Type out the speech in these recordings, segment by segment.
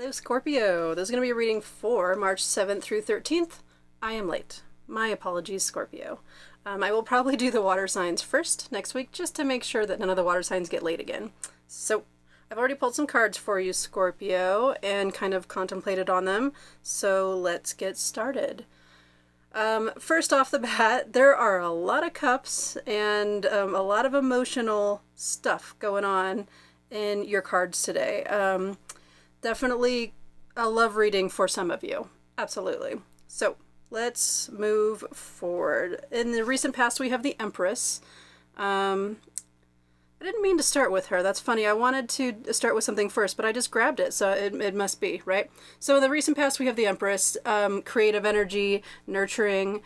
Hello, Scorpio. This is going to be a reading for March 7th through 13th. I am late. My apologies, Scorpio. I will probably do the water signs first next week just to make sure that none of the water signs get late again. So, I've already pulled some cards for you, Scorpio, and kind of contemplated on them. So, let's get started. First off the bat, there are a lot of cups and a lot of emotional stuff going on in your cards today. Definitely a love reading for some of you. Absolutely. So let's move forward. In the recent past, we have the Empress. I didn't mean to start with her. That's funny. I wanted to start with something first, but I just grabbed it, so it must be, right? So in the recent past, we have the Empress, creative energy, nurturing,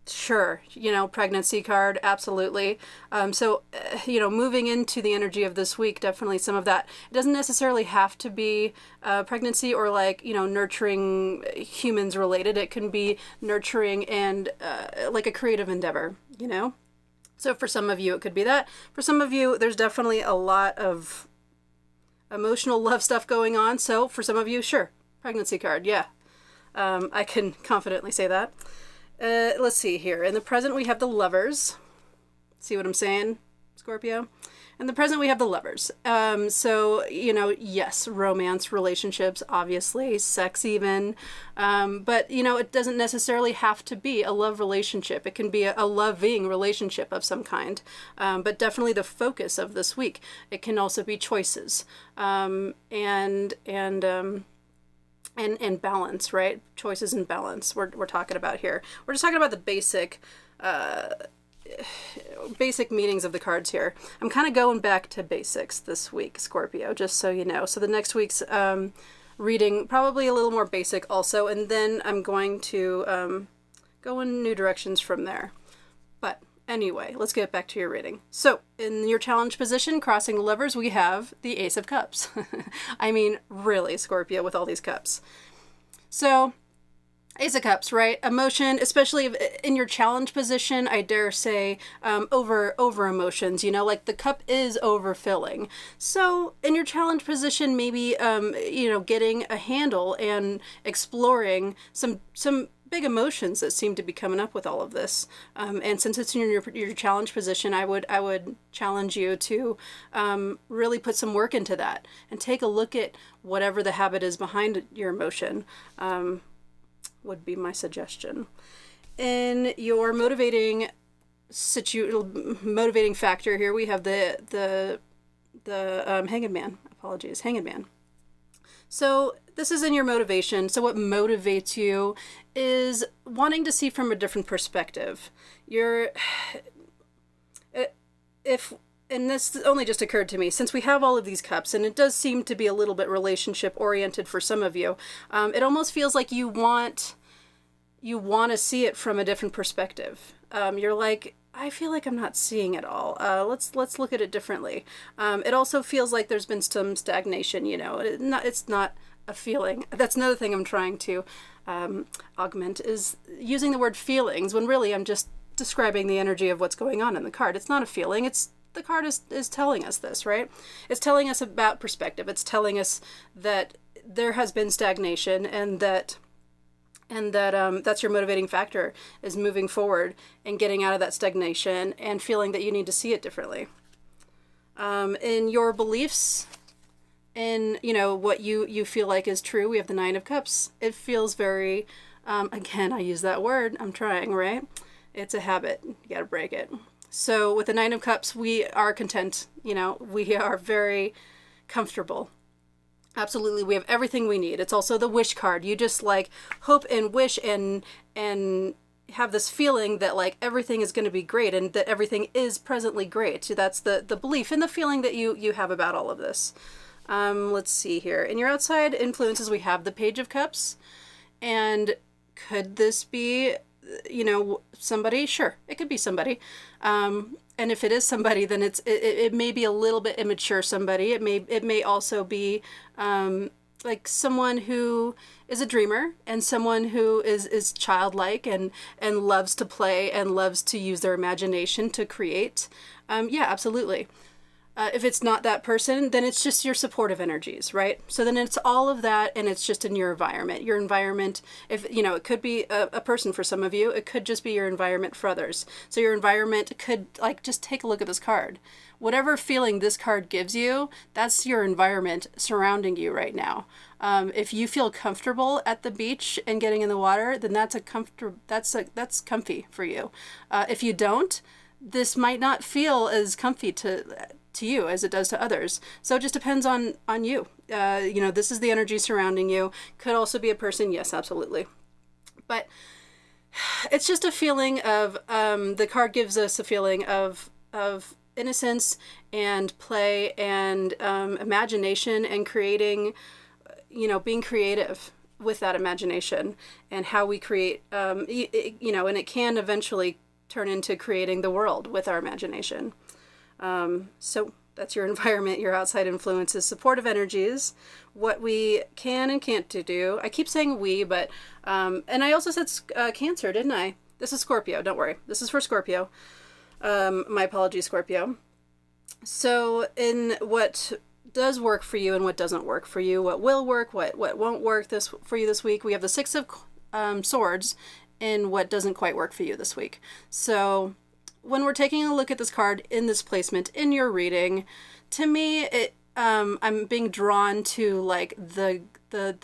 sure, pregnancy card, absolutely. Moving into the energy of this week, definitely some of that. It doesn't necessarily have to be pregnancy or nurturing humans related. It can be nurturing and like a creative endeavor, So for some of you, it could be that. For some of you, there's definitely a lot of emotional love stuff going on. So for some of you, sure, pregnancy card, yeah. I can confidently say that. Let's see here. In the present, we have the Lovers. See what I'm saying, Scorpio? In the present, we have the Lovers. Yes, romance, relationships, obviously, sex even. But it doesn't necessarily have to be a love relationship. It can be a loving relationship of some kind. But definitely the focus of this week. It can also be choices. And balance, right? Choices and balance we're talking about here. We're just talking about the basic meanings of the cards here. I'm kind of going back to basics this week, Scorpio, just so you know. So the next week's reading, probably a little more basic also, and then I'm going to go in new directions from there. But anyway, let's get back to your reading. So, in your challenge position, crossing the Lovers, we have the Ace of Cups. I mean, really, Scorpio, with all these cups. So, Ace of Cups, right? Emotion, especially in your challenge position, I dare say, over emotions, the cup is overfilling. So, in your challenge position, maybe, getting a handle and exploring some big emotions that seem to be coming up with all of this. And since it's in your challenge position, I would challenge you to really put some work into that and take a look at whatever the habit is behind your emotion. Would be my suggestion. In your motivating factor here, we have the Hanged Man. Apologies, Hanged Man. So this is in your motivation. So what motivates you is wanting to see from a different perspective. And this only just occurred to me, since we have all of these cups, and it does seem to be a little bit relationship oriented for some of you, it almost feels like you want to see it from a different perspective. You're like, I feel like I'm not seeing it all. Let's look at it differently. It also feels like there's been some stagnation, it's not a feeling. That's another thing I'm trying to augment, is using the word feelings, when really I'm just describing the energy of what's going on in the card. It's not a feeling, the card is telling us this, right? It's telling us about perspective. It's telling us that there has been stagnation, and that that's your motivating factor, is moving forward and getting out of that stagnation and feeling that you need to see it differently. In your beliefs, in what you feel like is true, we have the Nine of Cups. It feels very, again, I use that word. I'm trying, right? It's a habit. You got to break it. So with the Nine of Cups, we are content. We are very comfortable. Absolutely, we have everything we need. It's also the wish card. You just hope and wish and have this feeling that everything is going to be great, and that everything is presently great. So that's the belief and the feeling that you have about all of this. Let's see here. In your outside influences, we have the Page of Cups. And could this be somebody? Sure, it could be somebody. And if it is somebody, then it may be a little bit immature somebody. It may also be someone who is a dreamer, and someone who is childlike and loves to play and loves to use their imagination to create. Yeah, absolutely. If it's not that person, then it's just your supportive energies, right? So then it's all of that, and it's just in your environment. Your environment, if you know, it could be a person for some of you. It could just be your environment for others. So your environment could, like, just take a look at this card. Whatever feeling this card gives you, that's your environment surrounding you right now. If you feel comfortable at the beach and getting in the water, then that's comfy for you. If you don't, this might not feel as comfy to you as it does to others. So it just depends on you. You know, this is the energy surrounding you. Could also be a person. Yes, absolutely. But it's just a feeling of, the card gives us a feeling of innocence and play and imagination and creating, you know, being creative with that imagination and how we create, you know, and it can eventually turn into creating the world with our imagination. So that's your environment, your outside influences, supportive energies, what we can and can't do. I keep saying we, but, and I also said Cancer, didn't I? This is Scorpio, don't worry. This is for Scorpio. My apologies, Scorpio. So in what does work for you and what doesn't work for you, what will work, what won't work for you this week, we have the Six of Swords in what doesn't quite work for you this week. So when we're taking a look at this card in this placement in your reading, to me, I'm being drawn to like the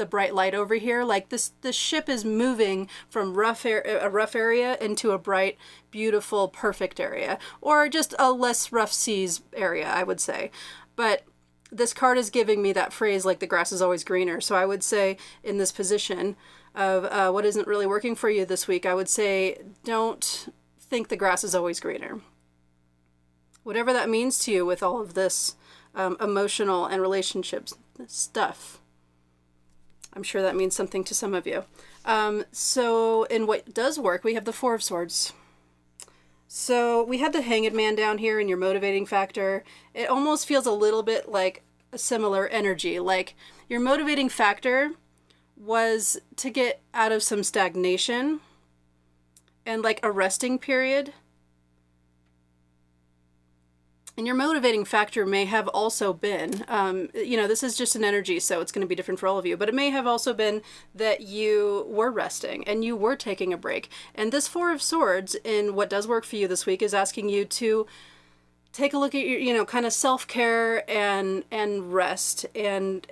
bright light over here. Like the ship is moving from a rough area into a bright, beautiful, perfect area, or just a less rough seas area, I would say. But this card is giving me that phrase, like the grass is always greener. So I would say in this position of what isn't really working for you this week, I would say don't think the grass is always greener. Whatever that means to you with all of this emotional and relationships stuff, I'm sure that means something to some of you. So in what does work, we have the Four of Swords. So we had the Hanged Man down here in your motivating factor. It almost feels a little bit like a similar energy. Like your motivating factor was to get out of some stagnation and like a resting period. And your motivating factor may have also been, you know, this is just an energy, so it's going to be different for all of you, but it may have also been that you were resting and you were taking a break. And this Four of Swords in what does work for you this week is asking you to take a look at your, you know, kind of self-care and rest. And,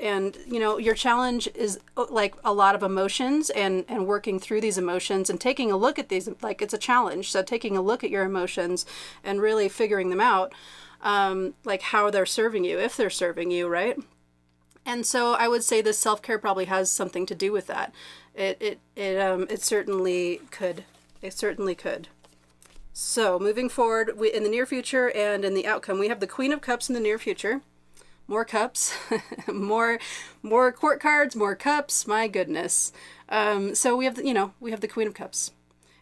you know, your challenge is like a lot of emotions and working through these emotions and taking a look at these, like it's a challenge. So taking a look at your emotions and really figuring them out. Like how they're serving you, if they're serving you, right? And so I would say this self-care probably has something to do with that. It certainly could. It certainly could. So moving forward, in the near future and in the outcome, we have the Queen of Cups in the near future. More cups, more court cards, more cups. My goodness. So we have, we have the Queen of Cups,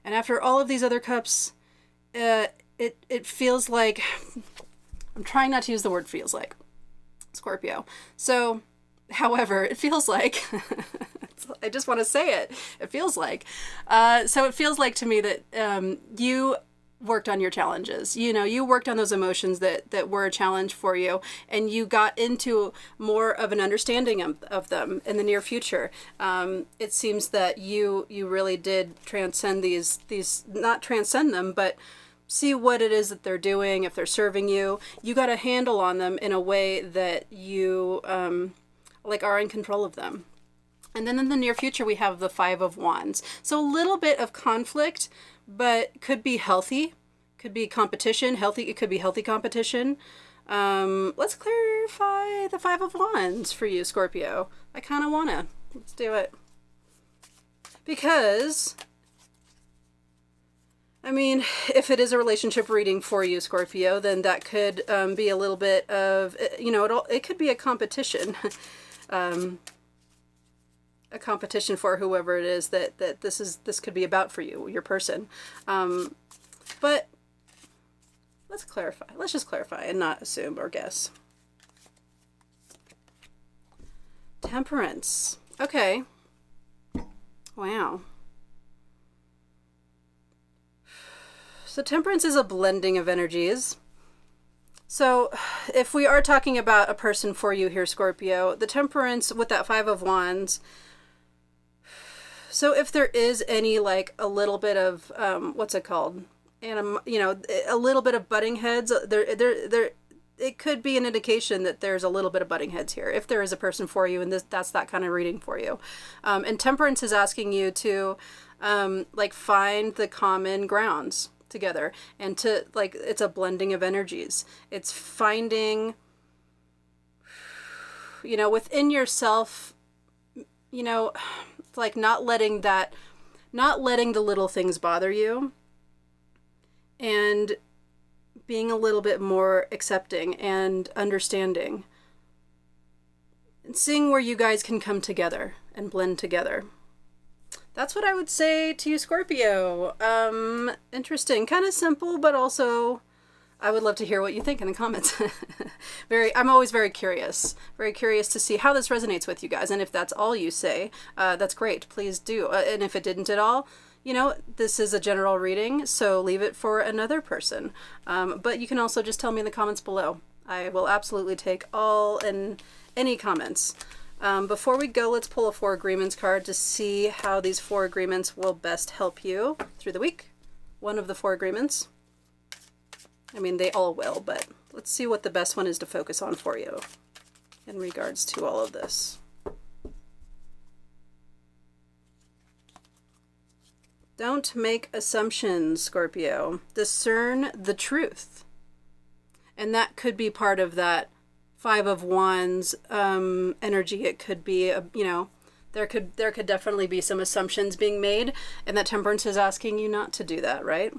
and after all of these other cups, it feels like. I'm trying not to use the word feels like, Scorpio. So, however, it feels like, I just want to say it, it feels like. So it feels like to me that you worked on your challenges. You know, you worked on those emotions that were a challenge for you, and you got into more of an understanding of them in the near future. It seems that you really did transcend these, not transcend them, but see what it is that they're doing, if they're serving you. You got a handle on them in a way that you like are in control of them. And then in the near future, we have the Five of Wands. So a little bit of conflict, but could be healthy, could be competition, healthy. It could be healthy competition. Let's clarify the Five of Wands for you, Scorpio. I kind of want to. Let's do it. Because, I mean, if it is a relationship reading for you, Scorpio, then that could be a little bit of, it could be a competition. A competition for whoever it is that this could be about for you, your person. But let's clarify. Let's just clarify and not assume or guess. Temperance. Okay. Wow. So temperance is a blending of energies. So if we are talking about a person for you here, Scorpio, the Temperance with that Five of Wands. So if there is any, like, a little bit of, what's it called? And, you know, a little bit of butting heads, it could be an indication that there's a little bit of butting heads here, if there is a person for you, and that's that kind of reading for you. And Temperance is asking you to, like, find the common grounds together, and to, like, it's a blending of energies. It's finding, you know, within yourself, you know, like not letting the little things bother you, and being a little bit more accepting and understanding, and seeing where you guys can come together and blend together. That's what I would say to you, Scorpio. Interesting, kind of simple, but also I would love to hear what you think in the comments. I'm always very curious to see how this resonates with you guys. And if that's all you say, that's great. Please do. And if it didn't at all, you know, this is a general reading, so leave it for another person. But you can also just tell me in the comments below. I will absolutely take all and any comments. Before we go, let's pull a 4 agreements card to see how these 4 agreements will best help you through the week. One of the 4 agreements. I mean, they all will, but let's see what the best one is to focus on for you in regards to all of this. Don't make assumptions, Scorpio. Discern the truth. And that could be part of that Five of Wands energy. It could be, you know, there could definitely be some assumptions being made, and that Temperance is asking you not to do that, right?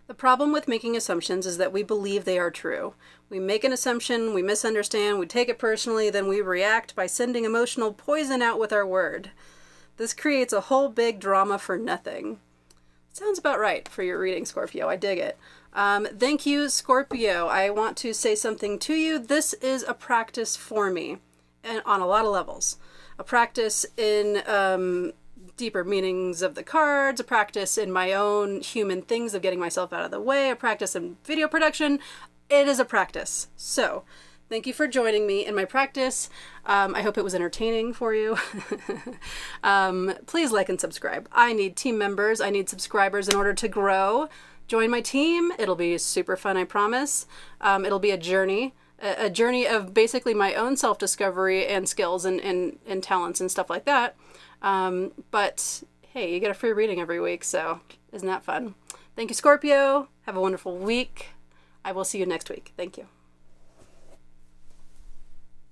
The problem with making assumptions is that we believe they are true. We make an assumption, we misunderstand, we take it personally, then we react by sending emotional poison out with our word. This creates a whole big drama for nothing. Sounds about right for your reading, Scorpio. I dig it. Thank you, Scorpio. I want to say something to you. This is a practice for me, and on a lot of levels. A practice in deeper meanings of the cards, a practice in my own human things of getting myself out of the way, a practice in video production. It is a practice. So thank you for joining me in my practice. I hope it was entertaining for you. Please like and subscribe. I need team members. I need subscribers in order to grow. Join my team. It'll be super fun, I promise. It'll be a journey of basically my own self-discovery and skills and talents and stuff like that. But hey, you get a free reading every week, so isn't that fun? Thank you, Scorpio. Have a wonderful week. I will see you next week. Thank you.